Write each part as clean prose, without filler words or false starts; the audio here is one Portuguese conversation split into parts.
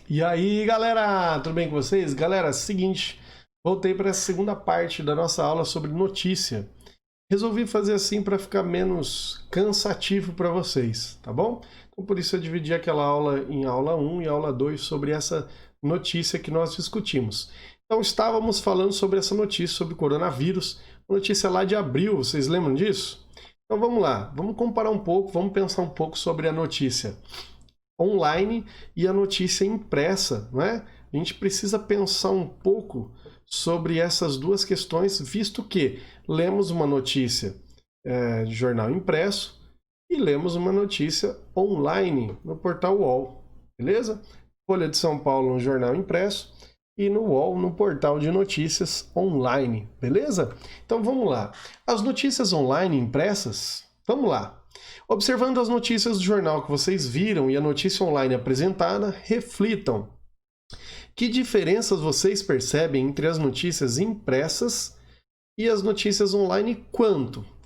E aí, galera, tudo bem com vocês? Galera, seguinte, voltei para essa segunda parte da nossa aula sobre notícia. Resolvi fazer assim para ficar menos cansativo para vocês, tá bom? Então, por isso eu dividi aquela aula em aula 1 e aula 2 sobre essa notícia que nós discutimos. Então, estávamos falando sobre essa notícia, sobre o coronavírus, uma notícia lá de abril, vocês lembram disso? Então, vamos lá, vamos comparar um pouco, vamos pensar um pouco sobre a notícia online e a notícia impressa, não é? A gente precisa pensar um pouco sobre essas duas questões, visto que lemos uma notícia de jornal impresso e lemos uma notícia online no portal UOL, beleza? Folha de São Paulo no jornal impresso e no UOL no portal de notícias online, beleza? Então vamos lá. As notícias online impressas, vamos lá. Observando as notícias do jornal que vocês viram e a notícia online apresentada, reflitam. Que diferenças vocês percebem entre as notícias impressas e as notícias online?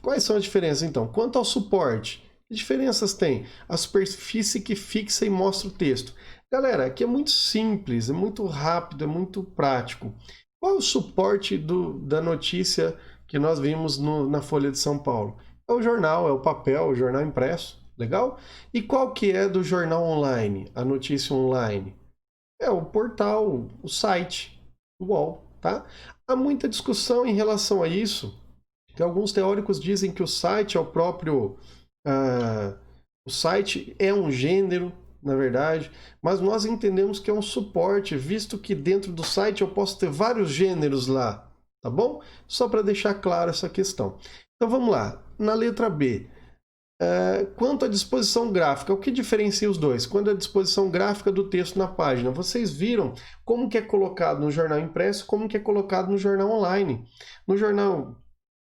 Quais são as diferenças então? Quanto ao suporte, que diferenças tem? A superfície que fixa e mostra o texto. Galera, aqui é muito simples, é muito rápido, é muito prático. Qual é o suporte da notícia que nós vimos na Folha de São Paulo? É o jornal, é o papel, o jornal impresso, legal? E qual que é do jornal online, a notícia online? É o portal, o site, o UOL, tá? Há muita discussão em relação a isso, que alguns teóricos dizem que o site é o próprio... o site é um gênero, na verdade, mas nós entendemos que é um suporte, visto que dentro do site eu posso ter vários gêneros lá, tá bom? Só para deixar claro essa questão. Então vamos lá, na letra B. Quanto à disposição gráfica, o que diferencia os dois? Quando a disposição gráfica do texto na página, vocês viram como que é colocado no jornal impresso, como que é colocado no jornal online. No jornal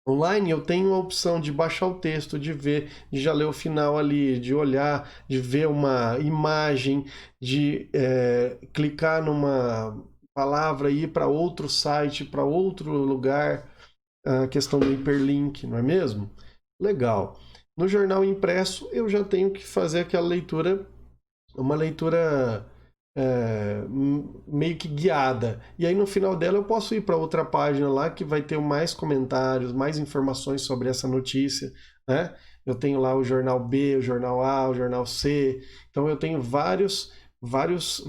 online eu tenho a opção de baixar o texto, de ver, de já ler o final ali, de olhar, de ver uma imagem, de clicar numa palavra e ir para outro site, para outro lugar, a questão do hiperlink, não é mesmo? Legal. No jornal impresso, eu já tenho que fazer aquela leitura, uma leitura meio que guiada. E aí no final dela eu posso ir para outra página lá que vai ter mais comentários, mais informações sobre essa notícia, né? Eu tenho lá o jornal B, o jornal A, o jornal C. Então eu tenho várias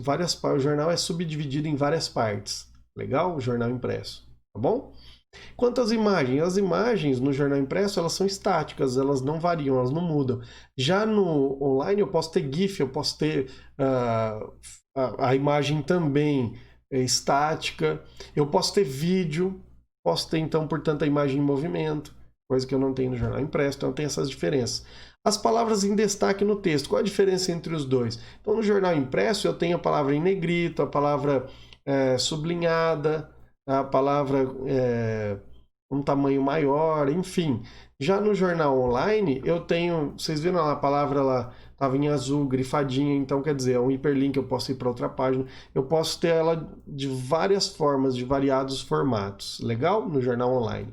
partes. O jornal é subdividido em várias partes. Legal? O jornal impresso, tá bom? Quanto às imagens, as imagens no jornal impresso elas são estáticas, elas não variam, elas não mudam. Já no online eu posso ter GIF, eu posso ter a imagem também estática, eu posso ter vídeo, posso ter então, portanto, a imagem em movimento, coisa que eu não tenho no jornal impresso, então tem essas diferenças. As palavras em destaque no texto, qual a diferença entre os dois? Então no jornal impresso eu tenho a palavra em negrito, a palavra sublinhada, a palavra um tamanho maior, enfim. Já no jornal online, eu tenho, vocês viram a palavra lá, estava em azul, grifadinha, então quer dizer, é um hiperlink, eu posso ir para outra página, eu posso ter ela de várias formas, de variados formatos, legal? No jornal online.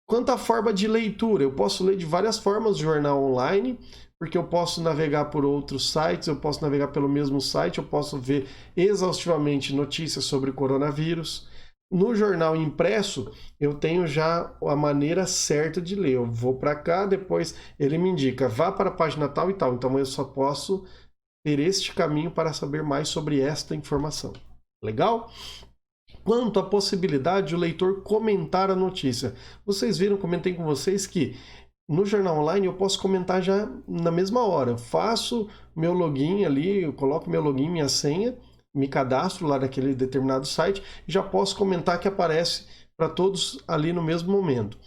Quanto à forma de leitura, eu posso ler de várias formas o jornal online, porque eu posso navegar por outros sites, eu posso navegar pelo mesmo site, eu posso ver exaustivamente notícias sobre o coronavírus. No jornal impresso, eu tenho já a maneira certa de ler. Eu vou para cá, depois ele me indica, vá para a página tal e tal. Então eu só posso ter este caminho para saber mais sobre esta informação. Legal? Quanto à possibilidade de o leitor comentar a notícia. Vocês viram, comentei com vocês que no jornal online eu posso comentar já na mesma hora. Eu faço meu login ali, eu coloco meu login, minha senha, me cadastro lá naquele determinado site e já posso comentar que aparece para todos ali no mesmo momento.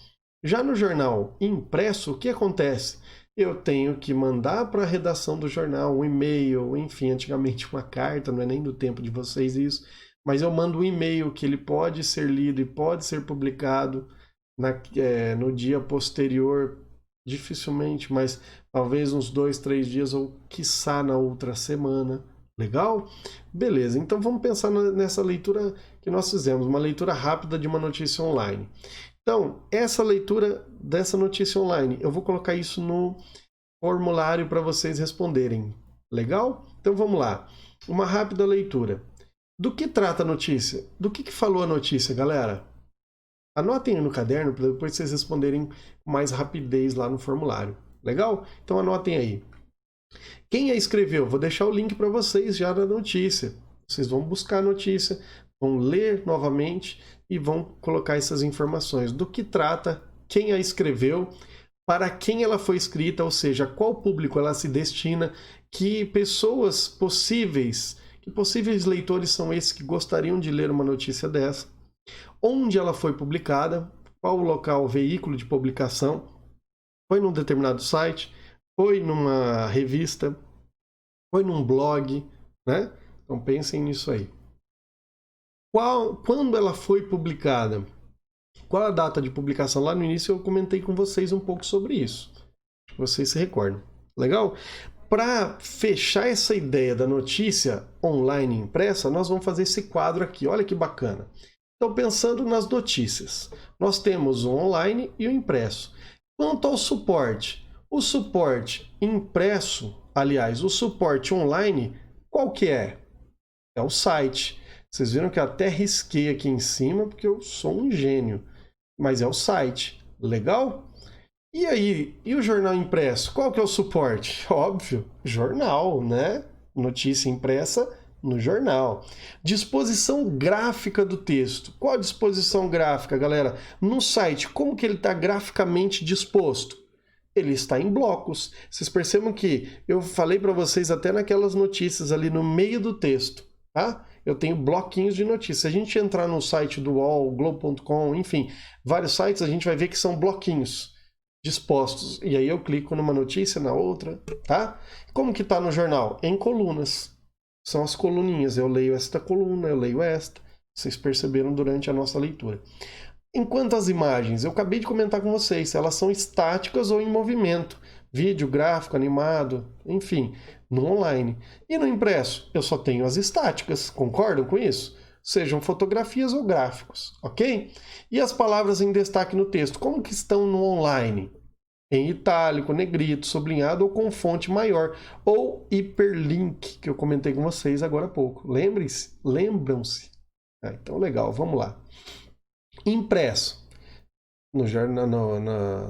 Já no jornal impresso, o que acontece? Eu tenho que mandar para a redação do jornal um e-mail, enfim, antigamente uma carta, não é nem do tempo de vocês isso, mas eu mando um e-mail que ele pode ser lido e pode ser publicado no dia posterior, dificilmente, mas talvez uns 2, 3 dias ou quiçá na outra semana. Legal? Beleza, então vamos pensar nessa leitura que nós fizemos, uma leitura rápida de uma notícia online. Então, essa leitura dessa notícia online, eu vou colocar isso no formulário para vocês responderem. Legal? Então vamos lá. uma rápida leitura. Do que trata a notícia? Do que falou a notícia, galera? Anotem no caderno para depois vocês responderem com mais rapidez lá no formulário. Legal? Então anotem aí. Quem a escreveu? Vou deixar o link para vocês já da notícia. Vocês vão buscar a notícia, vão ler novamente e vão colocar essas informações. Do que trata, quem a escreveu, para quem ela foi escrita, ou seja, qual público ela se destina, que pessoas possíveis, que possíveis leitores são esses que gostariam de ler uma notícia dessa, onde ela foi publicada, qual o local, o veículo de publicação, foi num determinado site, foi numa revista, foi num blog, né? Então pensem nisso aí. Quando ela foi publicada? Qual a data de publicação? Lá no início eu comentei com vocês um pouco sobre isso. Vocês se recordam. Legal? Para fechar essa ideia da notícia online impressa, nós vamos fazer esse quadro aqui. Olha que bacana. Então, pensando nas notícias, nós temos o online e o impresso. Quanto ao suporte, o suporte impresso, aliás, o suporte online, qual que é? É o site. Vocês viram que eu até risquei aqui em cima, porque eu sou um gênio. Mas é o site. Legal? E aí, e o jornal impresso? Qual que é o suporte? Óbvio, jornal, né? Notícia impressa no jornal. Disposição gráfica do texto. Qual a disposição gráfica, galera? No site, como que ele está graficamente disposto? Ele está em blocos. Vocês percebam que eu falei para vocês até naquelas notícias ali no meio do texto, tá? Eu tenho bloquinhos de notícias. Se a gente entrar no site do UOL, Globo.com, enfim, vários sites, a gente vai ver que são bloquinhos dispostos. E aí eu clico numa notícia, na outra, tá? Como que tá no jornal? Em colunas. São as coluninhas. Eu leio esta coluna, eu leio esta. Vocês perceberam durante a nossa leitura. Enquanto as imagens, eu acabei de comentar com vocês, elas são estáticas ou em movimento. Vídeo, gráfico, animado, enfim, no online. E no impresso, eu só tenho as estáticas. Concordam com isso? Sejam fotografias ou gráficos, ok? E as palavras em destaque no texto, como que estão no online? Em itálico, negrito, sublinhado ou com fonte maior, ou hiperlink, que eu comentei com vocês agora há pouco. Lembrem-se? Lembram-se? Então, legal, vamos lá. Impresso. Na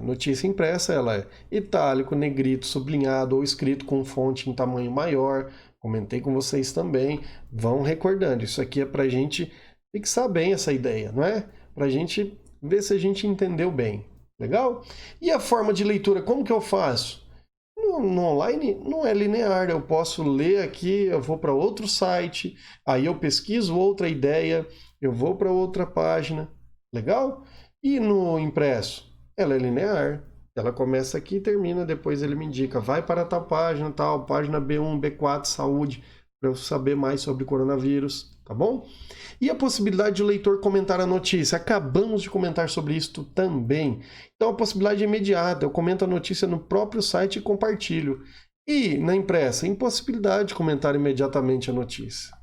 notícia impressa, ela é itálico, negrito, sublinhado ou escrito com fonte em tamanho maior. Comentei com vocês também. Vão recordando. Isso aqui é para a gente fixar bem essa ideia, não é? Para a gente ver se a gente entendeu bem. Legal? E a forma de leitura, como que eu faço? No online não é linear. Eu posso ler aqui, eu vou para outro site, aí eu pesquiso outra ideia, eu vou para outra página. Legal? E no impresso? Ela é linear. Ela começa aqui e termina, depois ele me indica, vai para tal página, tal, página B1, B4, saúde, para eu saber mais sobre coronavírus, tá bom? E a possibilidade de o leitor comentar a notícia? Acabamos de comentar sobre isso também. Então a possibilidade é imediata, eu comento a notícia no próprio site e compartilho. E na impressa, impossibilidade de comentar imediatamente a notícia.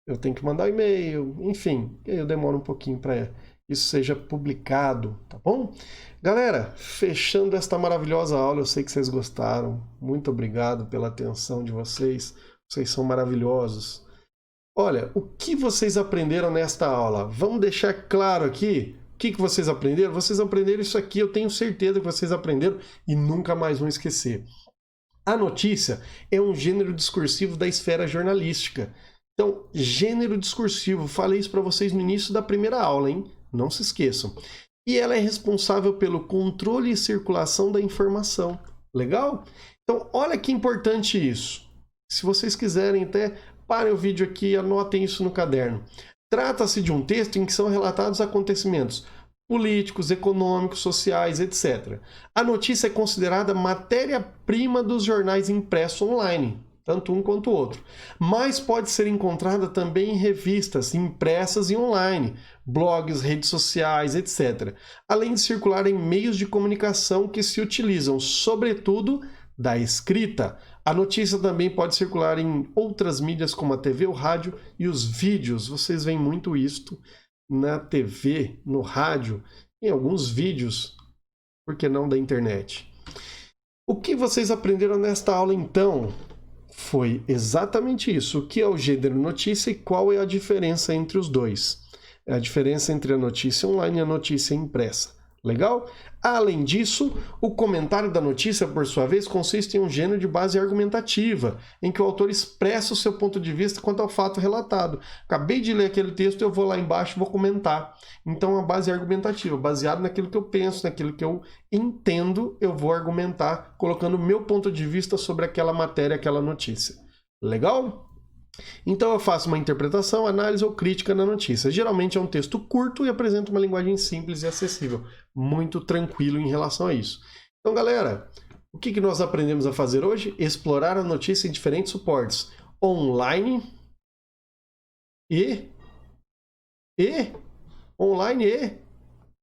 Eu tenho que mandar e-mail, enfim, eu demoro um pouquinho para isso seja publicado, tá bom? Galera, fechando esta maravilhosa aula, eu sei que vocês gostaram. Muito obrigado pela atenção de vocês. Vocês são maravilhosos. Olha, o que vocês aprenderam nesta aula? Vamos deixar claro aqui o que vocês aprenderam? Vocês aprenderam isso aqui, eu tenho certeza que vocês aprenderam e nunca mais vão esquecer. A notícia é um gênero discursivo da esfera jornalística. Então, gênero discursivo, falei isso para vocês no início da primeira aula, hein? Não se esqueçam. E ela é responsável pelo controle e circulação da informação. Legal? Então, olha que importante isso. Se vocês quiserem, até parem o vídeo aqui e anotem isso no caderno. Trata-se de um texto em que são relatados acontecimentos políticos, econômicos, sociais, etc. A notícia é considerada matéria-prima dos jornais impressos online, tanto um quanto o outro. Mas pode ser encontrada também em revistas impressas e online, blogs, redes sociais, etc. Além de circular em meios de comunicação que se utilizam, sobretudo, da escrita. A notícia também pode circular em outras mídias como a TV, o rádio e os vídeos. Vocês veem muito isto na TV, no rádio, em alguns vídeos, por que não da internet? O que vocês aprenderam nesta aula, então? Foi exatamente isso. O que é o gênero notícia e qual é a diferença entre os dois? É a diferença entre a notícia online e a notícia impressa. Legal? Além disso, o comentário da notícia, por sua vez, consiste em um gênero de base argumentativa, em que o autor expressa o seu ponto de vista quanto ao fato relatado. Acabei de ler aquele texto, eu vou lá embaixo e vou comentar. Então, a base é argumentativa, baseado naquilo que eu penso, naquilo que eu entendo, eu vou argumentar, colocando o meu ponto de vista sobre aquela matéria, aquela notícia. Legal? Então eu faço uma interpretação, análise ou crítica na notícia. Geralmente é um texto curto e apresenta uma linguagem simples e acessível. Muito tranquilo em relação a isso. Então, galera, o que nós aprendemos a fazer hoje? Explorar a notícia em diferentes suportes. Online e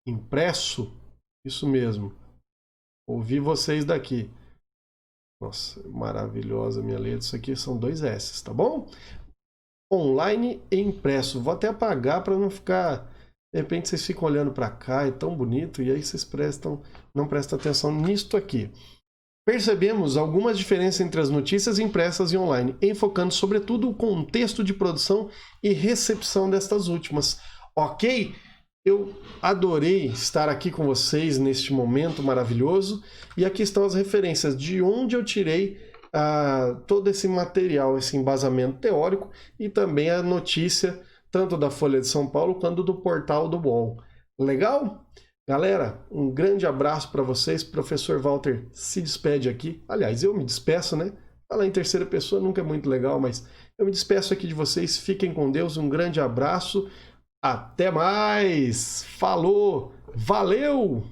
impresso. Isso mesmo. Ouvi vocês daqui. Nossa, maravilhosa minha letra. Isso aqui são 2 S, tá bom? Online e impresso. Vou até apagar para não ficar... De repente vocês ficam olhando para cá, é tão bonito, e aí vocês não prestam atenção nisto aqui. Percebemos algumas diferenças entre as notícias impressas e online, enfocando sobretudo o contexto de produção e recepção destas últimas. Ok? Eu adorei estar aqui com vocês neste momento maravilhoso, e aqui estão as referências de onde eu tirei todo esse material, esse embasamento teórico, e também a notícia, tanto da Folha de São Paulo quanto do portal do UOL. Legal? Galera, um grande abraço para vocês. Professor Walter se despede aqui. Aliás, eu me despeço, né? Falar em terceira pessoa nunca é muito legal, mas eu me despeço aqui de vocês. Fiquem com Deus, um grande abraço. Até mais! Falou! Valeu!